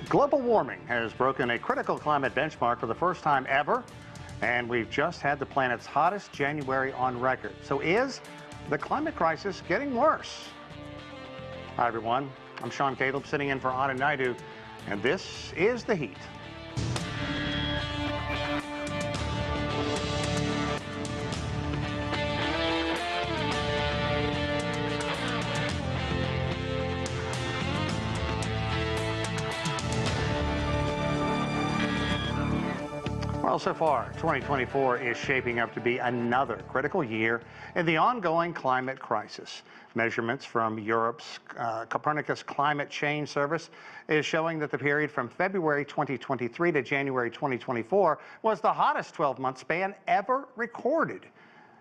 Global warming has broken a critical climate benchmark for the first time ever, and we've just had the planet's hottest January on record. So is the climate crisis getting worse? Hi everyone, I'm Sean Caleb sitting in for Anna Naidu, and this is The Heat. Well, so far, 2024 is shaping up to be another critical year in the ongoing climate crisis. Measurements from Europe's Copernicus Climate Change Service is showing that the period from February 2023 to January 2024 was the hottest 12-month span ever recorded.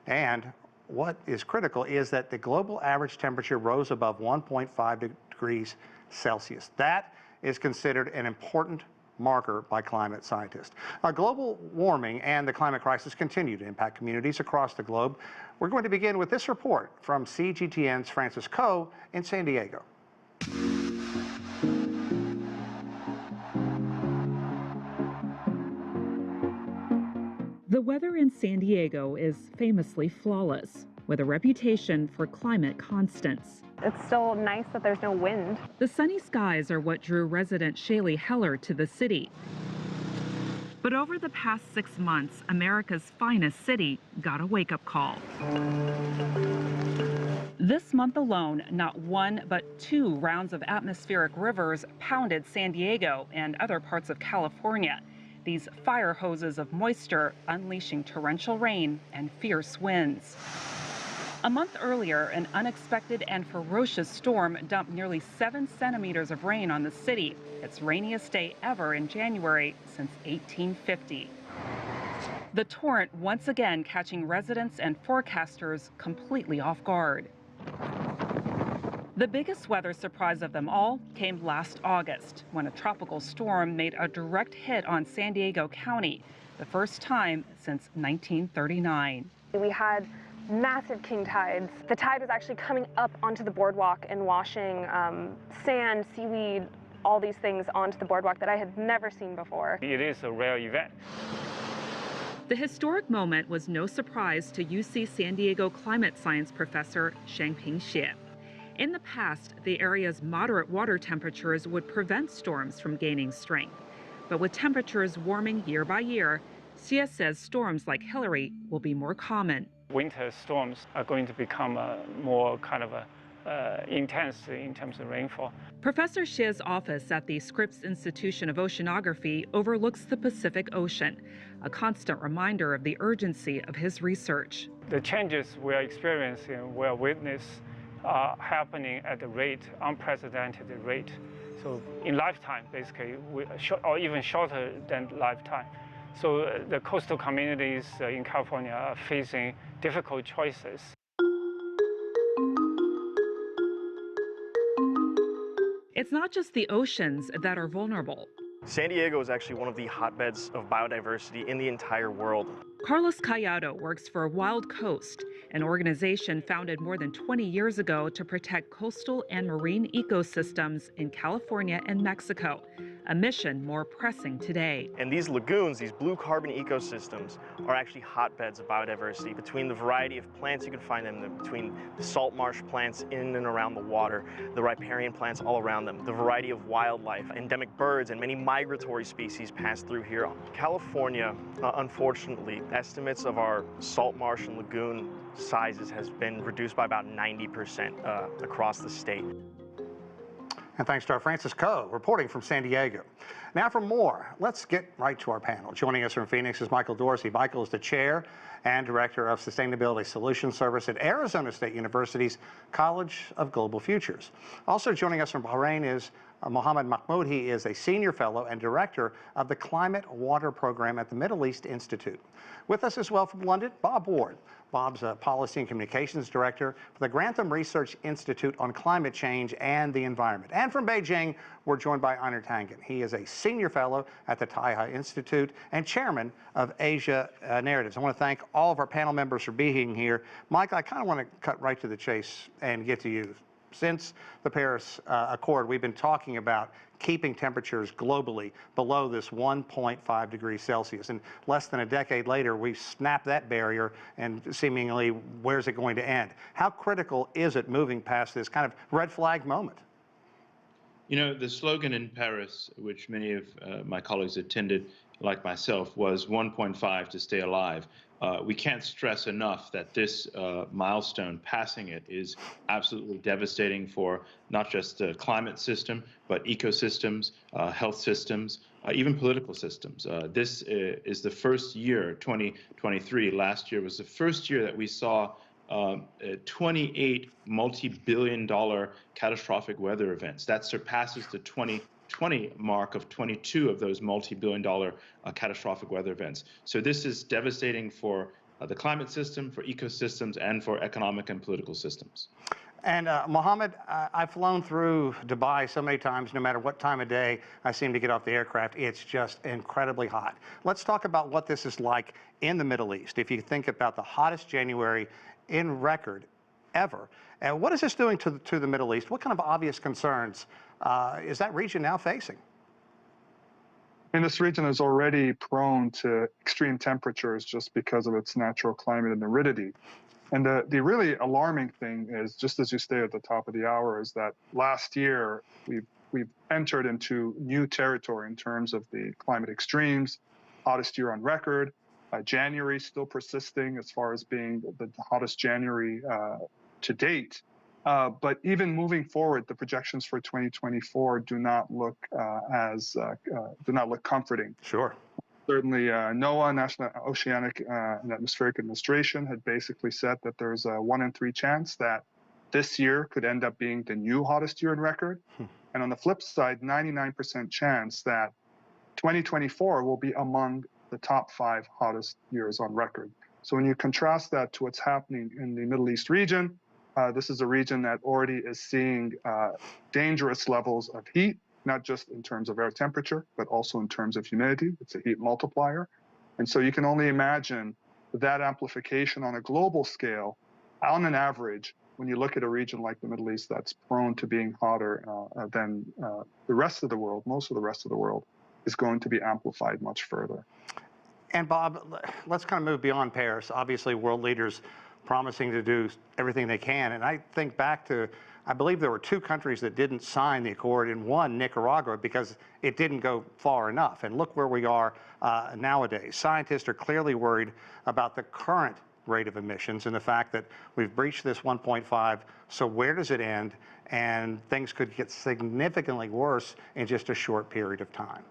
And what is critical is that the global average temperature rose above 1.5 degrees Celsius. That is considered an important marker by climate scientists. Global warming and the climate crisis continue to impact communities across the globe. We're going to begin with this report from CGTN's Francis Coe in San Diego. The weather in San Diego is famously flawless, with a reputation for climate constants. It's still nice that there's no wind. The sunny skies are what drew resident Shaylee Heller to the city. But over the past 6 months, America's finest city got a wake-up call. This month alone, not one but 2 rounds of atmospheric rivers pounded San Diego and other parts of California. These fire hoses of moisture unleashing torrential rain and fierce winds. A month earlier, an unexpected and ferocious storm dumped nearly 7 centimeters of rain on the city, its rainiest day ever in January since 1850. The torrent once again catching residents and forecasters completely off guard. The biggest weather surprise of them all came last August, when a tropical storm made a direct hit on San Diego County, the first time since 1939. We had massive king tides. The tide was actually coming up onto the boardwalk and washing sand, seaweed, all these things onto the boardwalk that I had never seen before. It is a rare event. The historic moment was no surprise to UC San Diego climate science professor Shangping Xie. In the past, the area's moderate water temperatures would prevent storms from gaining strength. But with temperatures warming year by year, Xie says storms like Hillary will be more common. Winter storms are going to become more kind of intense in terms of rainfall. Professor Xie's office at the Scripps Institution of Oceanography overlooks the Pacific Ocean, a constant reminder of the urgency of his research. The changes we are experiencing, we are witnessing, are happening at a rate, unprecedented rate. So in lifetime, basically, or even shorter than lifetime. So the coastal communities in California are facing difficult choices. It's not just the oceans that are vulnerable. San Diego is actually one of the hotbeds of biodiversity in the entire world. Carlos Callado works for Wild Coast, an organization founded more than 20 years ago to protect coastal and marine ecosystems in California and Mexico, a mission more pressing today. And these lagoons, these blue carbon ecosystems, are actually hotbeds of biodiversity. Between the variety of plants you can find in them, between the salt marsh plants in and around the water, the riparian plants all around them, the variety of wildlife, endemic birds, and many migratory species pass through here. California, unfortunately, estimates of our salt marsh and lagoon sizes has been reduced by about 90% across the state. And thanks to our Francis Coe reporting from San Diego. Now for more, let's get right to our panel. Joining us from Phoenix is Michael Dorsey. Michael is the chair and director of Sustainability Solutions Service at Arizona State University's College of Global Futures. Also joining us from Bahrain is Mohammed. He is a senior fellow and director of the Climate Water Program at the Middle East Institute. With us as well from London, Bob Ward. Bob's a Policy and Communications Director for the Grantham Research Institute on Climate Change and the Environment. And from Beijing, we're joined by Einar Tangen. He is a Senior Fellow at the Taihe Institute and Chairman of Asia Narratives. I want to thank all of our panel members for being here. Mike, I kind of want to cut right to the chase and get to you. since the Paris Accord, we've been talking about keeping temperatures globally below this 1.5 degrees Celsius. And less than a decade later, we've snapped that barrier, and seemingly, where's it going to end? How critical is it moving past this kind of red flag moment? You know, the slogan in Paris, which many of my colleagues attended, like myself, was 1.5 to stay alive. We can't stress enough that this milestone, passing it, is absolutely devastating for not just the climate system, but ecosystems, health systems, even political systems. This is the first year, 2023, last year was the first year that we saw 28 multi-billion-dollar catastrophic weather events. That surpasses the 2020 mark of 22 of those multi-billion-dollar catastrophic weather events. So this is devastating for the climate system, for ecosystems, and for economic and political systems. And Mohammed, I've flown through Dubai so many times, no matter what time of day I seem to get off the aircraft, it's just incredibly hot. Let's talk about what this is like in the Middle East. If you think about the hottest January in record ever, and what is this doing to the Middle East? What kind of obvious concerns is that region now facing? And this region is already prone to extreme temperatures just because of its natural climate and aridity. And the really alarming thing is, just as you stated at the top of the hour, is that last year we've entered into new territory in terms of the climate extremes, hottest year on record. January still persisting as far as being the hottest January to date. But even moving forward, the projections for 2024 do not look comforting. Sure. Certainly, NOAA, National Oceanic and Atmospheric Administration, had basically said that there's a 1 in 3 chance that this year could end up being the new hottest year on record. And on the flip side, 99% chance that 2024 will be among the top 5 hottest years on record. So when you contrast that to what's happening in the Middle East region, this is a region that already is seeing dangerous levels of heat, not just in terms of air temperature, but also in terms of humidity. It's a heat multiplier. And so you can only imagine that amplification on a global scale, on an average, when you look at a region like the Middle East that's prone to being hotter than the rest of the world, most of the rest of the world, is going to be amplified much further. And Bob, let's kind of move beyond Paris. Obviously, world leaders promising to do everything they can. And I think back to, I believe there were 2 countries that didn't sign the accord, and one, Nicaragua, because it didn't go far enough. And look where we are nowadays. Scientists are clearly worried about the current rate of emissions and the fact that we've breached this 1.5. So where does it end? And things could get significantly worse in just a short period of time.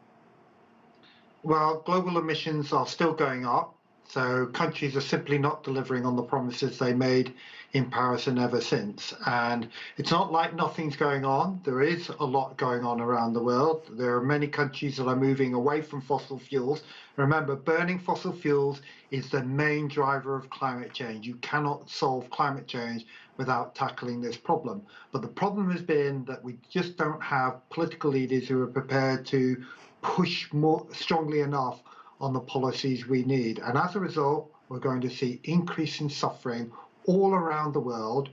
Well, global emissions are still going up. So countries are simply not delivering on the promises they made in Paris and ever since. And it's not like nothing's going on. There is a lot going on around the world. There are many countries that are moving away from fossil fuels. Remember, burning fossil fuels is the main driver of climate change. You cannot solve climate change without tackling this problem. But the problem has been that we just don't have political leaders who are prepared to push more strongly enough on the policies we need. And as a result, we're going to see increasing suffering all around the world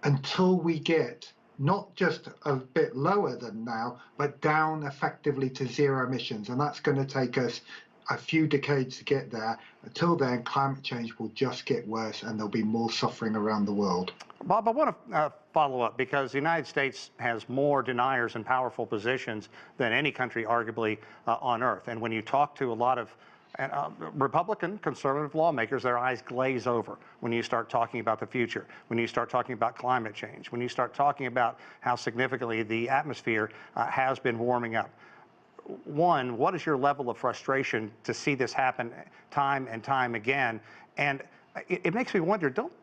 until we get not just a bit lower than now, but down effectively to zero emissions. And that's going to take us a few decades to get there. Until then, climate change will just get worse and there'll be more suffering around the world. Bob, I want to follow up, because the United States has more deniers in powerful positions than any country, arguably, on Earth. And when you talk to a lot of Republican conservative lawmakers, their eyes glaze over when you start talking about the future, when you start talking about climate change, when you start talking about how significantly the atmosphere has been warming up. One, what is your level of frustration to see this happen time and time again? And it makes me wonder, don't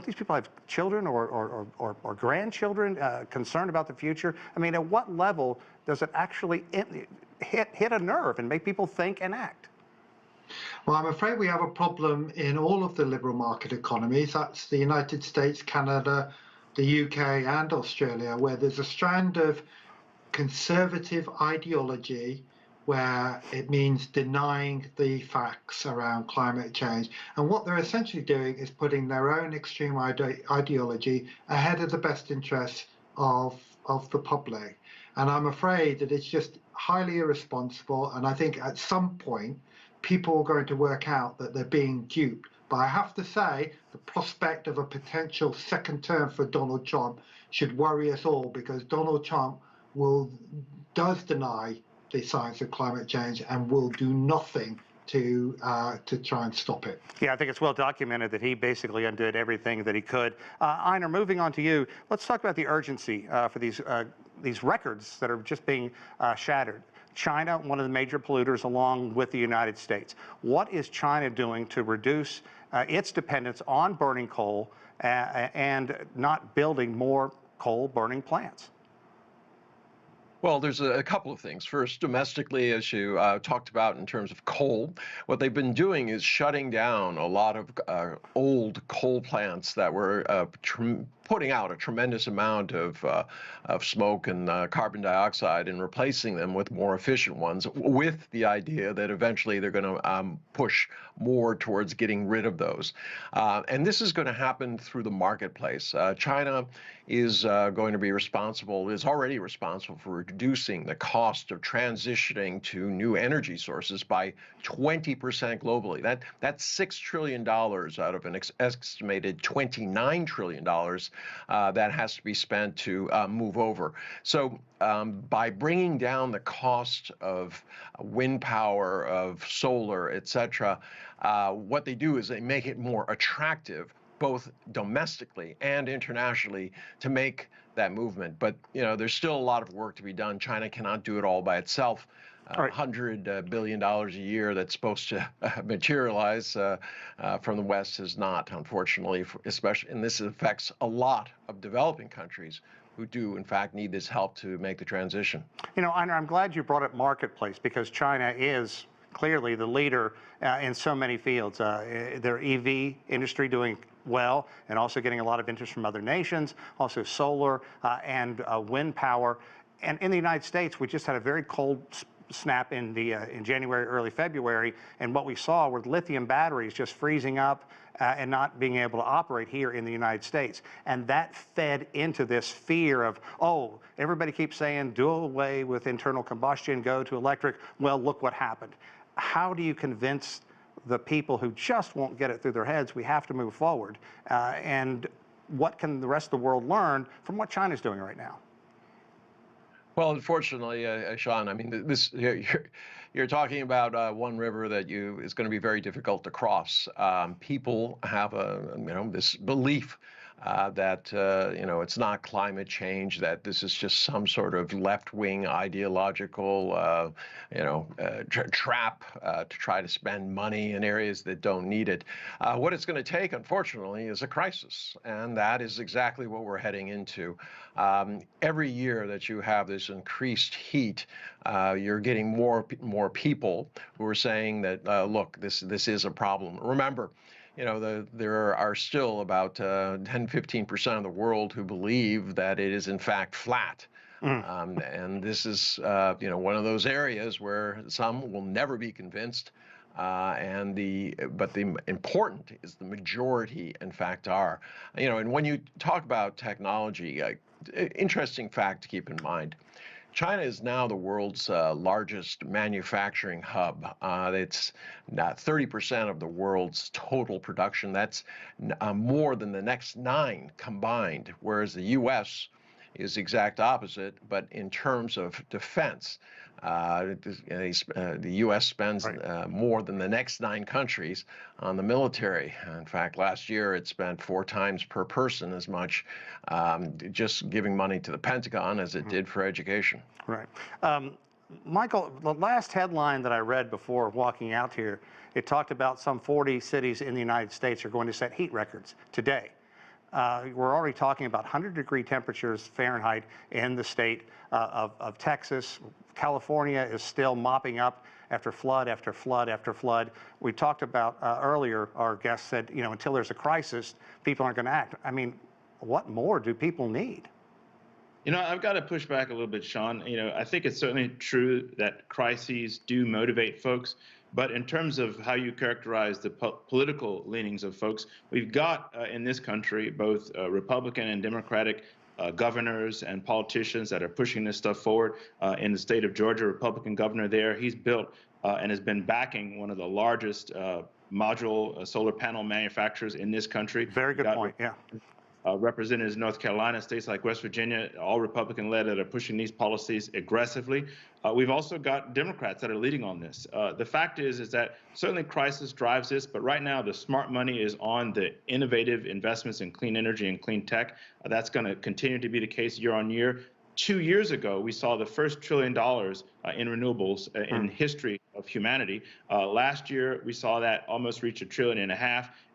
these people have children or grandchildren concerned about the future? I mean, at what level does it actually hit a nerve and make people think and act? Well, I'm afraid we have a problem in all of the liberal market economies. That's the United States, Canada, the UK and Australia, where there's a strand of conservative ideology where it means denying the facts around climate change. And what they're essentially doing is putting their own extreme ideology ahead of the best interests of the public. And I'm afraid that it's just highly irresponsible. And I think at some point, people are going to work out that they're being duped. But I have to say, the prospect of a potential second term for Donald Trump should worry us all, because Donald Trump does deny the science of climate change and will do nothing to try and stop it. Yeah, I think it's well documented that he basically undid everything that he could. Einar, moving on to you, let's talk about the urgency for these records that are just being shattered. China, one of the major polluters, along with the United States. What is China doing to reduce its dependence on burning coal and not building more coal-burning plants? Well, there's a couple of things. First, domestically, as you talked about in terms of coal, what they've been doing is shutting down a lot of old coal plants that were putting out a tremendous amount of smoke and carbon dioxide, and replacing them with more efficient ones, with the idea that eventually they're going to push more towards getting rid of those. And this is going to happen through the marketplace. China is going to be responsible, is already responsible for reducing the cost of transitioning to new energy sources by 20% globally. That's $6 trillion out of an estimated $29 trillion that has to be spent to move over. So by bringing down the cost of wind power, of solar, et cetera, what they do is they make it more attractive, both domestically and internationally, to make that movement. But there's still a lot of work to be done. China cannot do it all by itself. $100 billion a year that's supposed to materialize from the West is not, unfortunately, especially, and this affects a lot of developing countries who do, in fact, need this help to make the transition. Einar, I'm glad you brought up marketplace, because China is clearly the leader in so many fields. Their EV industry doing well, and also getting a lot of interest from other nations, also solar and wind power. And in the United States, we just had a very cold snap in January, early February, and what we saw were lithium batteries just freezing up and not being able to operate here in the United States. And that fed into this fear of, oh, everybody keeps saying do away with internal combustion, go to electric. Well, look what happened. How do you convince the people who just won't get it through their heads we have to move forward? And what can the rest of the world learn from what China's doing right now? Well, unfortunately, Sean, I mean, you're talking about one river that is going to be very difficult to cross. People have this belief that it's not climate change, that this is just some sort of left-wing ideological trap to try to spend money in areas that don't need it. What it's going to take, unfortunately, is a crisis, and that is exactly what we're heading into. Every year that you have this increased heat, you're getting more people who are saying that, look, this is a problem. Remember, there are still about 10–15% of the world who believe that it is in fact flat. And this is one of those areas where some will never be convinced. But the important is the majority, in fact, are. And when you talk about technology, interesting fact to keep in mind. China is now the world's largest manufacturing hub. It's 30% of the world's total production. That's more than the next 9 combined, whereas the U.S. is the exact opposite, but in terms of defense. The U.S. spends more than the next 9 countries on the military. In fact, last year it spent 4 times per person as much just giving money to the Pentagon as it did for education. Right. Michael, the last headline that I read before walking out here, it talked about some 40 cities in the United States are going to set heat records today. We're already talking about 100-degree temperatures Fahrenheit in the state of Texas. California is still mopping up after flood after flood after flood. We talked about earlier, our guest said, until there's a crisis, people aren't going to act. I mean, what more do people need? I've got to push back a little bit, Sean. I think it's certainly true that crises do motivate folks. But in terms of how you characterize the political leanings of folks, we've got in this country both Republican and Democratic governors and politicians that are pushing this stuff forward. In the state of Georgia, Republican governor there, he's built and has been backing one of the largest module solar panel manufacturers in this country. Very good point, yeah. Representatives in North Carolina, states like West Virginia, all Republican-led, that are pushing these policies aggressively. We've also got Democrats that are leading on this. The fact is that certainly crisis drives this, but right now the smart money is on the innovative investments in clean energy and clean tech. That's going to continue to be the case year on year. 2 years ago, we saw the first $1 trillion in renewables in history of humanity. Last year, we saw that almost reach $1.5 trillion,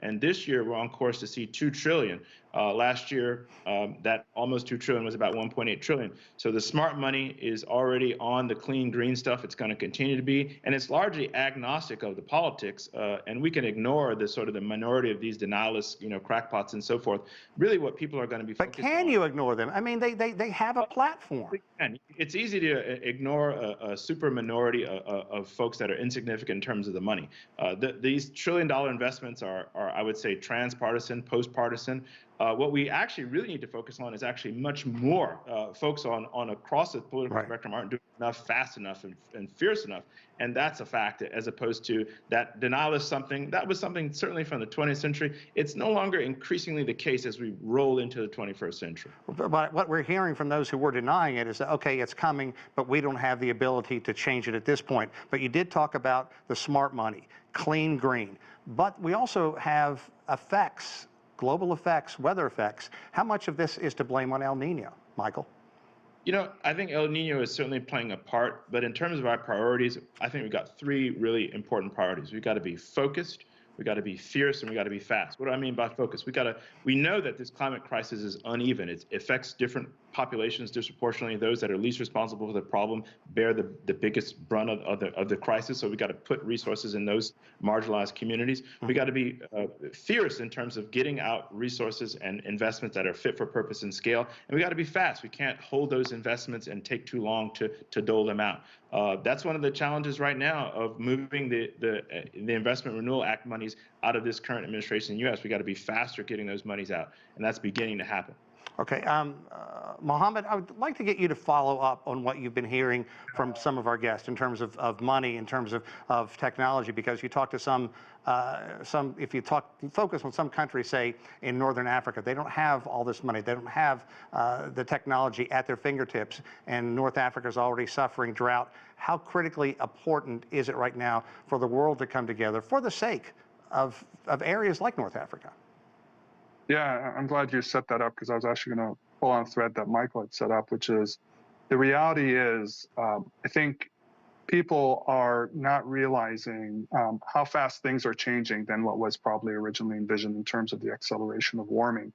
and this year we're on course to see $2 trillion. Last year, that almost $2 trillion was about $1.8 trillion. So the smart money is already on the clean green stuff. It's going to continue to be, and it's largely agnostic of the politics. And we can ignore the sort of the minority of these denialists, crackpots and so forth. Really, what people are going to be focused on. But can you ignore them? I mean, they have a platform. It's easy to ignore a super minority of folks that are insignificant in terms of the money. These $1 trillion investments are, I would say, transpartisan, post-partisan. What we actually really need to focus on is actually much more. Folks on across the political spectrum aren't doing enough, fast enough, and fierce enough, and that's a fact. As opposed to that denial is something that was something certainly from the 20th century. It's no longer increasingly the case as we roll into the 21st century. But what we're hearing from those who were denying it is that, okay, it's coming, but we don't have the ability to change it at this point. But you did talk about the smart money, clean green, but we also have effects. Global effects, weather effects. How much of this is to blame on El Nino, Michael? I think El Nino is certainly playing a part, but in terms of our priorities, I think we've got three really important priorities. We've got to be focused, we got to be fierce, and we got to be fast. What do I mean by focus? We know that this climate crisis is uneven. It affects different populations disproportionately. Those that are least responsible for the problem bear the biggest brunt of the crisis. So we got to put resources in those marginalized communities. We got to be fierce in terms of getting out resources and investments that are fit for purpose and scale. And we got to be fast. We can't hold those investments and take too long to dole them out. That's one of the challenges right now of moving the Investment Renewal Act monies out of this current administration in the U.S. We got to be faster getting those monies out, and that's beginning to happen. Okay, Mohammed, I would like to get you to follow up on what you've been hearing from some of our guests in terms of money, in terms of technology, because you talk to some if you focus on some countries, say in Northern Africa, they don't have all this money, they don't have the technology at their fingertips, and North Africa is already suffering drought. How critically important is it right now for the world to come together for the sake of areas like North Africa? Yeah, I'm glad you set that up, because I was actually going to pull on a thread that Michael had set up, which is the reality is I think people are not realizing how fast things are changing than what was probably originally envisioned in terms of the acceleration of warming.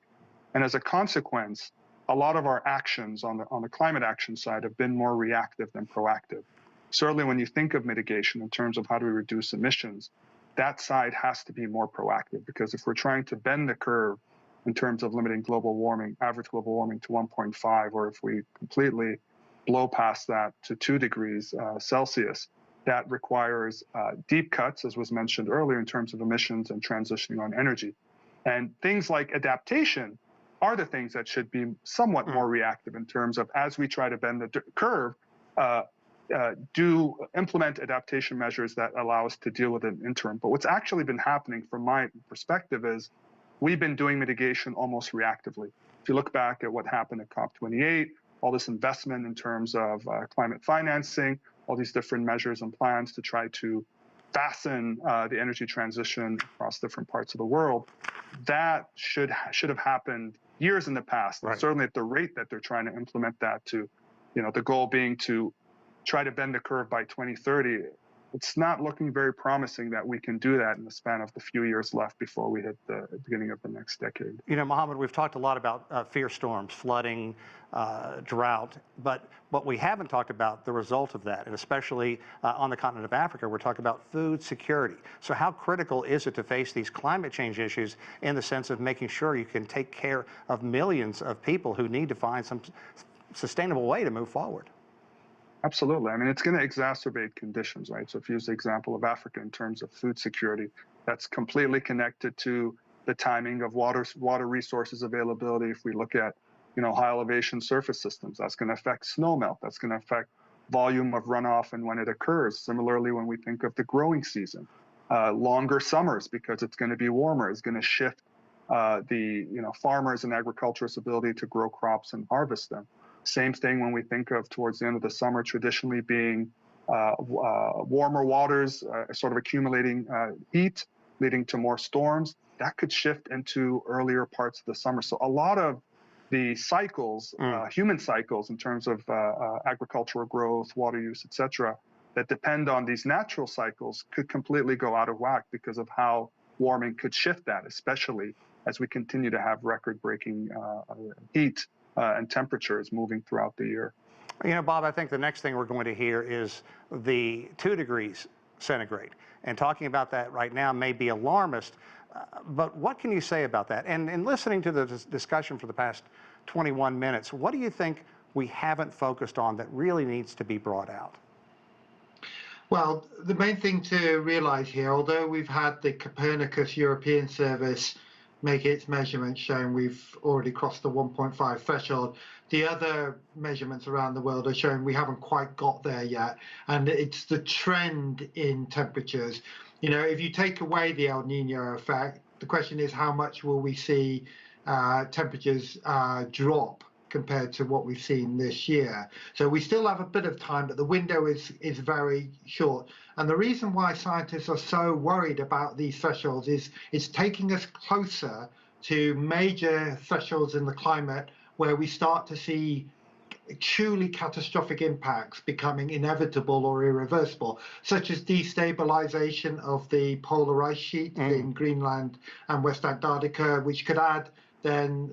And as a consequence, a lot of our actions on the climate action side have been more reactive than proactive. Certainly when you think of mitigation in terms of how do we reduce emissions, that side has to be more proactive, because if we're trying to bend the curve in terms of limiting global warming, average global warming to 1.5, or if we completely blow past that to 2 degrees Celsius, that requires deep cuts, as was mentioned earlier, in terms of emissions and transitioning on energy. And things like adaptation are the things that should be somewhat more reactive in terms of, as we try to bend the curve, do implement adaptation measures that allow us to deal with an interim. But what's actually been happening from my perspective is we've been doing mitigation almost reactively. If you look back at what happened at COP28, all this investment in terms of climate financing, all these different measures and plans to try to fasten the energy transition across different parts of the world, that should have happened years in the past. Right. Certainly at the rate that they're trying to implement that to, the goal being to try to bend the curve by 2030, it's not looking very promising that we can do that in the span of the few years left before we hit the beginning of the next decade. Mohammed, we've talked a lot about fierce storms, flooding, drought, but what we haven't talked about the result of that, and especially on the continent of Africa, we're talking about food security. So how critical is it to face these climate change issues in the sense of making sure you can take care of millions of people who need to find some sustainable way to move forward? Absolutely. I mean, it's going to exacerbate conditions, right? So if you use the example of Africa in terms of food security, that's completely connected to the timing of water resources availability. If we look at high elevation surface systems. That's going to affect snowmelt. That's going to affect volume of runoff and when it occurs. Similarly, when we think of the growing season, longer summers because it's going to be warmer is going to shift the farmers and agriculturist's ability to grow crops and harvest them. Same thing when we think of towards the end of the summer traditionally being warmer waters, sort of accumulating heat, leading to more storms. That could shift into earlier parts of the summer. So a lot of the cycles, human cycles in terms of agricultural growth, water use, et cetera, that depend on these natural cycles could completely go out of whack because of how warming could shift that, especially as we continue to have record-breaking heat and temperatures moving throughout the year. Bob, I think the next thing we're going to hear is the 2 degrees centigrade. And talking about that right now may be alarmist, but what can you say about that? And in listening to the discussion for the past 21 minutes, what do you think we haven't focused on that really needs to be brought out? Well, the main thing to realize here, although we've had the Copernicus European Service make its measurements showing we've already crossed the 1.5 threshold, the other measurements around the world are showing we haven't quite got there yet. And it's the trend in temperatures. If you take away the El Nino effect, the question is how much will we see temperatures drop compared to what we've seen this year. So we still have a bit of time, but the window is very short. And the reason why scientists are so worried about these thresholds is it's taking us closer to major thresholds in the climate where we start to see truly catastrophic impacts becoming inevitable or irreversible, such as destabilization of the polar ice sheet in Greenland and West Antarctica, which could add then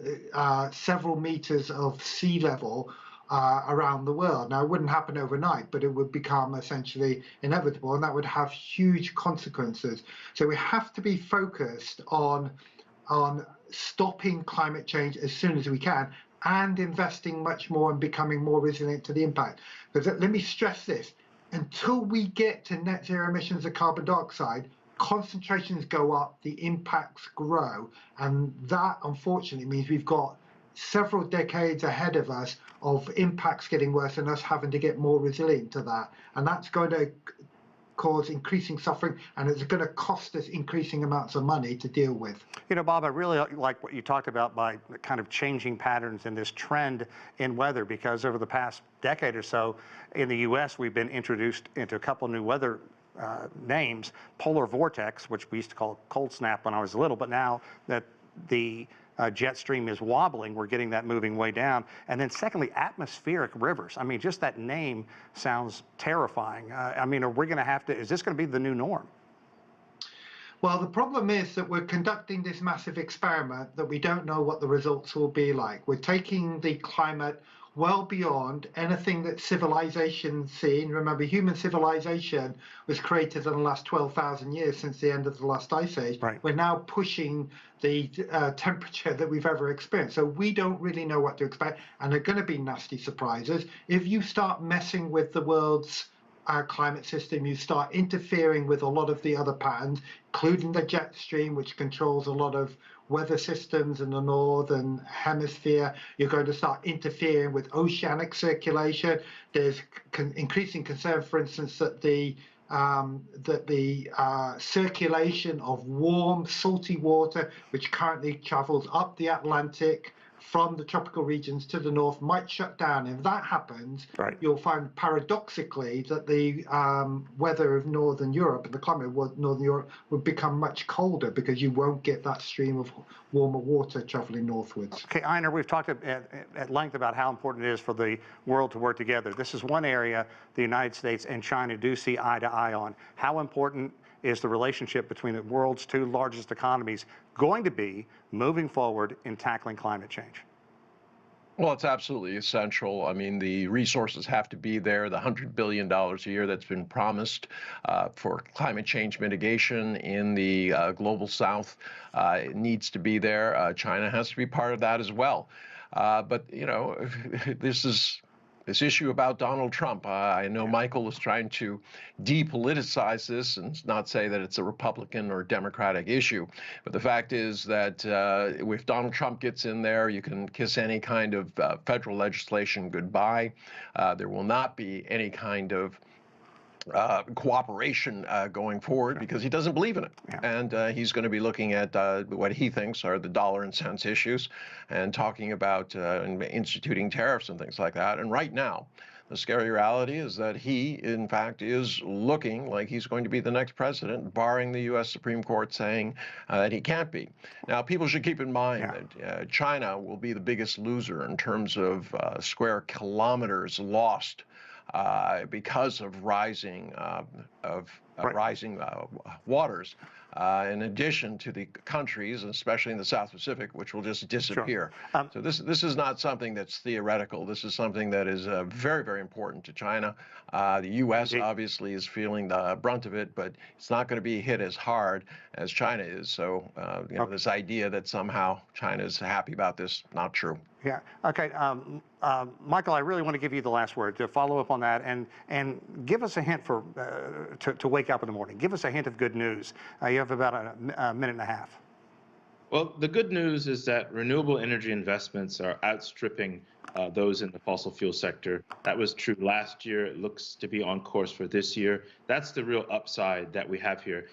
several meters of sea level around the world. Now, it wouldn't happen overnight, but it would become essentially inevitable, and that would have huge consequences. So we have to be focused on stopping climate change as soon as we can and investing much more and becoming more resilient to the impact. Because let me stress this, until we get to net zero emissions of carbon dioxide, concentrations go up, the impacts grow, and that unfortunately means we've got several decades ahead of us of impacts getting worse and us having to get more resilient to that. And that's going to cause increasing suffering, and it's going to cost us increasing amounts of money to deal with. Bob, I really like what you talked about by kind of changing patterns in this trend in weather, because over the past decade or so in the U.S., we've been introduced into a couple new weather names, polar vortex, which we used to call cold snap when I was little, but now that the jet stream is wobbling, we're getting that moving way down. And then secondly, atmospheric rivers. I mean, just that name sounds terrifying. Are we going to have to, is this going to be the new norm? Well, the problem is that we're conducting this massive experiment that we don't know what the results will be like. We're taking the climate well beyond anything that civilization's seen. Remember, human civilization was created in the last 12,000 years since the end of the last ice age. Right. We're now pushing the temperature that we've ever experienced. So we don't really know what to expect, and there are going to be nasty surprises. If you start messing with the world's climate system, you start interfering with a lot of the other patterns, including the jet stream, which controls a lot of weather systems in the northern hemisphere. You're going to start interfering with oceanic circulation. There's increasing concern, for instance, that the circulation of warm, salty water, which currently travels up the Atlantic from the tropical regions to the north, might shut down. If that happens, right, you'll find paradoxically that the weather of Northern Europe and the climate of Northern Europe would become much colder because you won't get that stream of warmer water traveling northwards. Okay, Einar, we've talked at length about how important it is for the world to work together. This is one area the United States and China do see eye to eye on. How important is the relationship between the world's 2 largest economies going to be moving forward in tackling climate change? Well, it's absolutely essential. I mean, the resources have to be there. The $100 billion a year that's been promised for climate change mitigation in the global south needs to be there. China has to be part of that as well. But, this is this issue about Donald Trump. I know Michael is trying to depoliticize this and not say that it's a Republican or Democratic issue. But the fact is that if Donald Trump gets in there, you can kiss any kind of federal legislation goodbye. There will not be any kind of cooperation going forward because he doesn't believe in it. Yeah. And he's going to be looking at what he thinks are the dollar and cents issues and talking about instituting tariffs and things like that. And right now, the scary reality is that he, in fact, is looking like he's going to be the next president, barring the U.S. Supreme Court saying that he can't be. Now, people should keep in mind that China will be the biggest loser in terms of square kilometers lost because of rising waters, in addition to the countries, especially in the South Pacific, which will just disappear. Sure. So this is not something that's theoretical. This is something that is very, very important to China. The U.S. obviously is feeling the brunt of it, but it's not going to be hit as hard as China is. So you know, this idea that somehow China is happy about this, not true. Yeah. Okay. Michael, I really want to give you the last word to follow up on that and give us a hint for to wake up in the morning. Give us a hint of good news. You have about a minute and a half. Well, the good news is that renewable energy investments are outstripping those in the fossil fuel sector. That was true last year. It looks to be on course for this year. That's the real upside that we have here.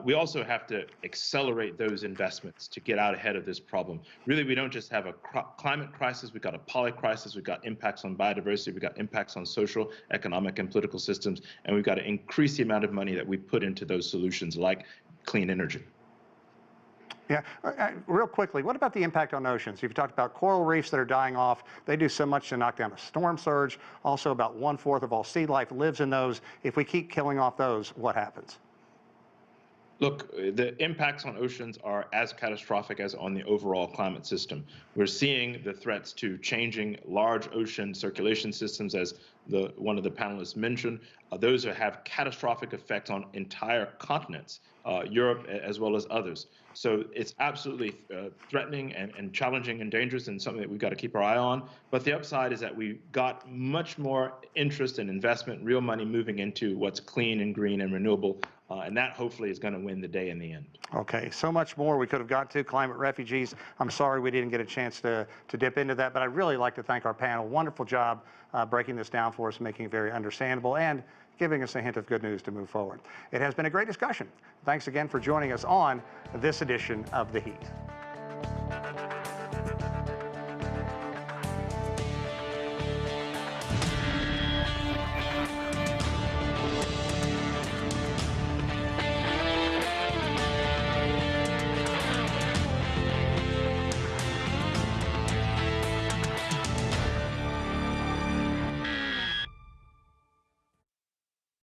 We also have to accelerate those investments to get out ahead of this problem. Really, we don't just have a climate crisis, we've got a poly crisis, we've got impacts on biodiversity, we've got impacts on social, economic, and political systems, and we've got to increase the amount of money that we put into those solutions like clean energy. Yeah, real quickly, what about the impact on oceans? You've talked about coral reefs that are dying off. They do so much to knock down a storm surge. Also, about 1/4 of all sea life lives in those. If we keep killing off those, what happens? Look, the impacts on oceans are as catastrophic as on the overall climate system. We're seeing the threats to changing large ocean circulation systems, as one of the panelists mentioned. Those have catastrophic effects on entire continents, Europe as well as others. So it's absolutely threatening and challenging and dangerous and something that we've got to keep our eye on. But the upside is that we've got much more interest and investment, real money moving into what's clean and green and renewable. And that hopefully is going to win the day in the end. Okay, so much more we could have got to. Climate refugees, I'm sorry we didn't get a chance to dip into that, but I'd really like to thank our panel. Wonderful job breaking this down for us, making it very understandable, and giving us a hint of good news to move forward. It has been a great discussion. Thanks again for joining us on this edition of The Heat.